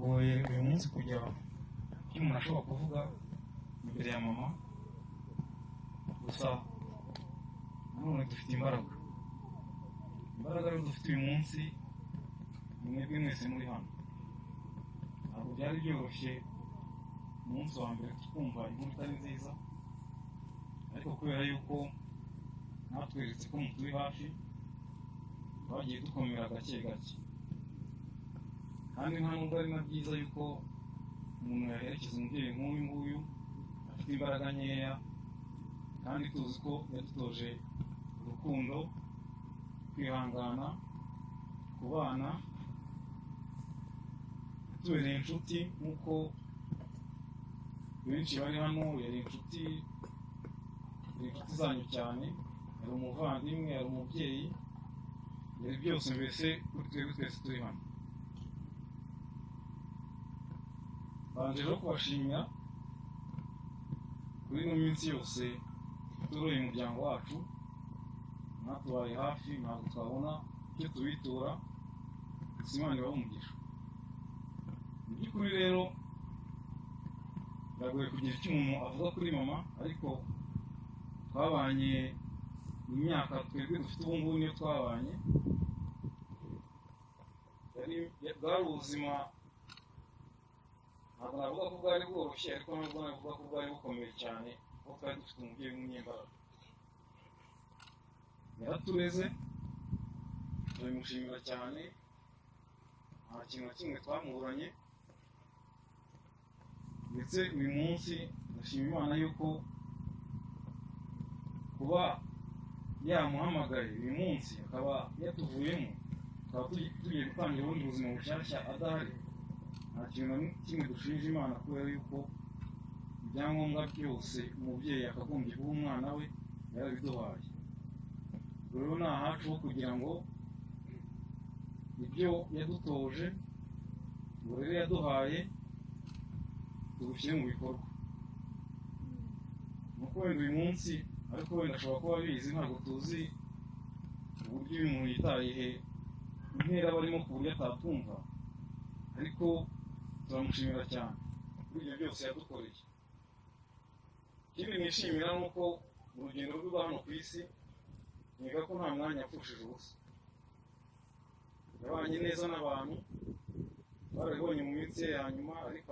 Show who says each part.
Speaker 1: biragoye uyu munsi kujya icyo umuntu ashobora kuvuga imbere ya mama, gusa nanone dufite imbaraga rero dufite uyu munsi, mwebwe mwese muri hano. Ntabwo byari byoroshye umunsi wa mbere twumva inkuru itari nziza, ariko kubera yuko natweretse ko muturi hafi, twagiye dukomera gake gake. Kandi nta nubwo ari na byiza yuko umuntu yaherekeza umubyeyi nk'uyu nguyu afite imbaraga nkeya, kandi tuzi ko yadutoje urukundo, kwihangana, kubana, yatubereye inshuti nk'uko benshi bari hano. Yari inshuti zanyu cyane, yari umuvandimwe, yari umubyeyi, yari byose mbese kuri twebwe twese turi hano. Banje rero kubashimira kuri ino minsi yose turoye umuryango wacu, mwatubaye hafi, ntabwo twabona icyo tubitura, gusa Imana ibahe umugisha. Mu by'ukuri rero biragoye kugira icyo umuntu avuga kuri mama, ariko twabanye imyaka twebwe dufite ubu ngubu niyo twabanye. Bwari ubuzima, ntabwo navuga ko bwari bworoshye, ariko ntabwo navuga ko bwari bukomeye cyane, kuko twari dufite umubyeyi w'umunyembaraga. Yaratureze, turabimushimira cyane, nta kintu na kimwe twamuburanye. Ndetse uyu munsi ndashima Imana yuko kuba yamuhamagaye uyu munsi akaba yatuvuyemo, tukaba tugiye gutangira ubundi buzima bushyashya adahari. Nta kintu na kimwe dushinja Imana, kubera yuko ibyangombwa byose umubyeyi akagombye guha umwana we yarabiduhaye. Rero ni ahacu ho kugira ngo ibyo yadutoje, uburere yaduhaye, tubushyire mu bikorwa. Nuko wenda uyu munsi, ariko wenda ashobora kuba abizi, ntabwo tuzi uburyo uyu muntu yitaye intera barimo ku buryo atatumva, ariko turamushimira cyane kuri ibyo byose yadukoreye. Ikindi nishimira ni uko urugendo rwe rwa hano ku isi, niga ko nta mwanya yapfushije ubusa. Yabanye neza n'abantu, barabibonye mu minsi ye ya nyuma, ariko